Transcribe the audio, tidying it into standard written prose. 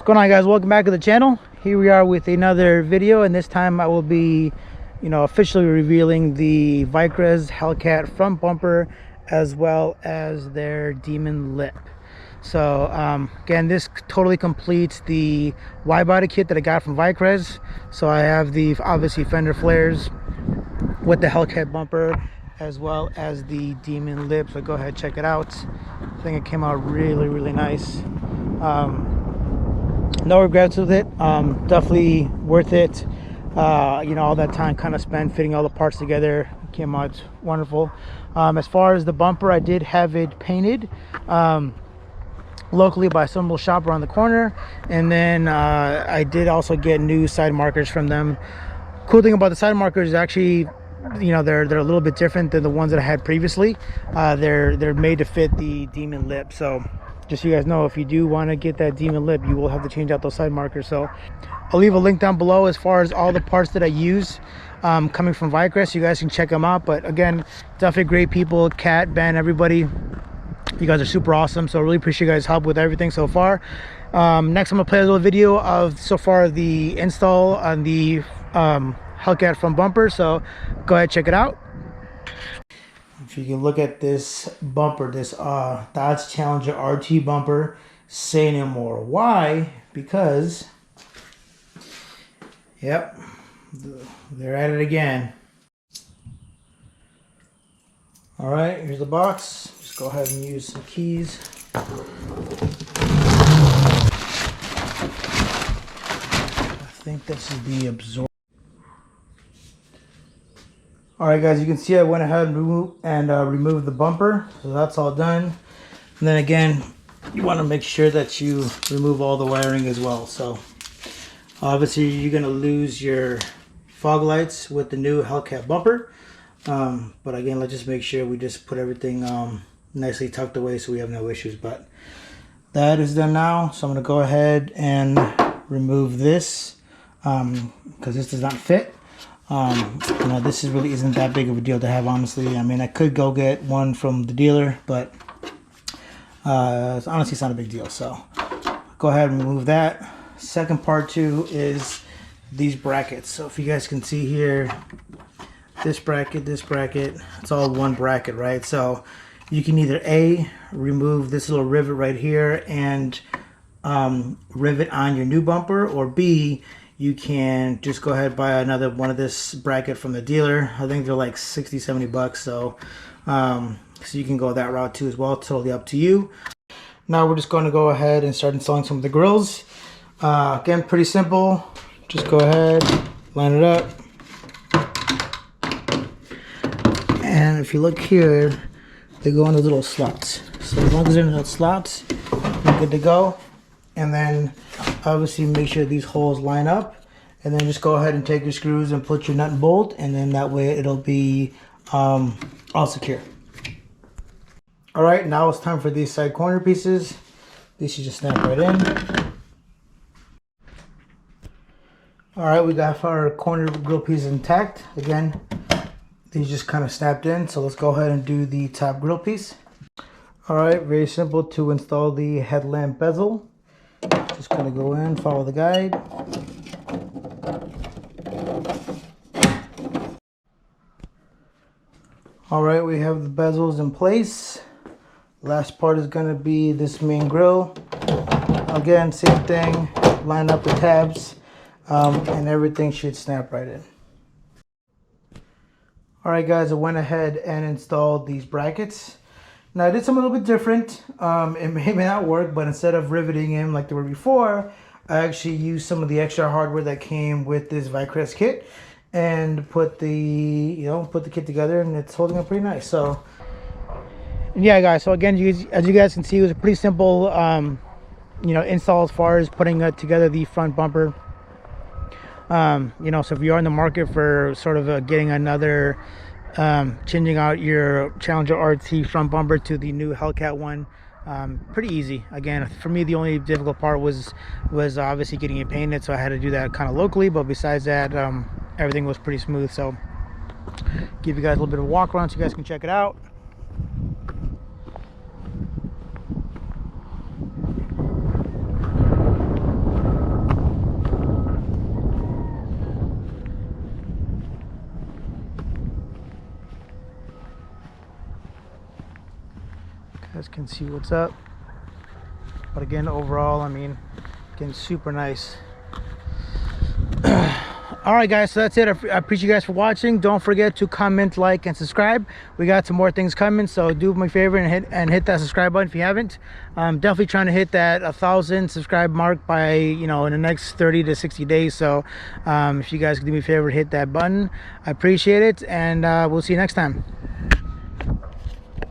going on, guys? Welcome back to the channel. Here we are with another video, and this time I will be officially revealing the Vicrez Hellcat front bumper as well as their demon lip. So again, this totally completes the wide body kit that I got from Vicrez. So I have the obviously fender flares with the Hellcat bumper as well as the demon lip. So go ahead, check it out. I think it came out really nice. No regrets with it. Definitely worth it. All that time kind of spent fitting all the parts together. It came out wonderful. As far as the bumper, I did have it painted locally by some little shop around the corner, and then I did also get new side markers from them. Cool thing about the side markers is actually, they're a little bit different than the ones that I had previously. They're made to fit the demon lip. So just so you guys know, if you do want to get that demon lip, you will have to change out those side markers. So I'll leave a link down below as far as all the parts that I use coming from Vicrez, so you guys can check them out. But again, definitely great people. Kat, Ben, everybody, you guys are super awesome. So I really appreciate you guys' help with everything so far. Next, I'm gonna play a little video of so far the install on the Hellcat front bumper. So go ahead, check it out. If you can look at this bumper, this Dodge Challenger RT bumper, say no more. Why? Because, yep, they're at it again. All right, here's the box. Just go ahead and use some keys. I think this is the absorber. All right, guys, you can see I went ahead and removed the bumper, so that's all done. And then again, you want to make sure that you remove all the wiring as well. So obviously you're going to lose your fog lights with the new Hellcat bumper, but again, let's just make sure we just put everything nicely tucked away so we have no issues. But that is done now, so I'm going to go ahead and remove this because this does not fit. This really isn't that big of a deal to have, honestly. I mean, I could go get one from the dealer, but honestly, it's not a big deal. So go ahead and remove that. Second part too is these brackets. So if you guys can see here, this bracket, it's all one bracket, right? So you can either A, remove this little rivet right here and rivet on your new bumper, or B, you can just go ahead and buy another one of this bracket from the dealer. I think they're like 60-70 bucks. So you can go that route too as well. Totally up to you. Now we're just going to go ahead and start installing some of the grills. Again, pretty simple. Just go ahead, line it up. And if you look here, they go in the little slots. So as long as they're in the slots, you're good to go. And then obviously make sure these holes line up, and then just go ahead and take your screws and put your nut and bolt, and then that way it'll be all secure. All right, now it's time for these side corner pieces. These should just snap right in. All right, we got our corner grill pieces intact. Again, these just kind of snapped in, so let's go ahead and do the top grill piece. All right, very simple to install the headlamp bezel. Just gonna go in, follow the guide. All right, we have the bezels in place. Last part is gonna be this main grill. Again, same thing, line up the tabs, and everything should snap right in. All right, guys, I went ahead and installed these brackets. Now I did something a little bit different. It may not work, but instead of riveting in like they were before, I actually used some of the extra hardware that came with this Vicrez kit and put the kit together, and it's holding up pretty nice. So yeah, guys. So again, as you guys can see, it was a pretty simple install as far as putting together the front bumper. So if you're in the market for sort of getting another changing out your Challenger RT front bumper to the new Hellcat one, pretty easy. Again, for me, the only difficult part was obviously getting it painted, so I had to do that kind of locally. But besides that, everything was pretty smooth. So give you guys a little bit of a walk around so you guys can check it out. can see what's up. But again, overall, I mean, again, super nice. All right, guys, so that's it. I appreciate you guys for watching. Don't forget to comment, like, and subscribe. We got some more things coming, so do me a favor and hit that subscribe button if you haven't. Definitely trying to hit that 1,000 subscribe mark by, you know, in the next 30 to 60 days. So if you guys could do me a favor, hit that button, I appreciate it, and we'll see you next time.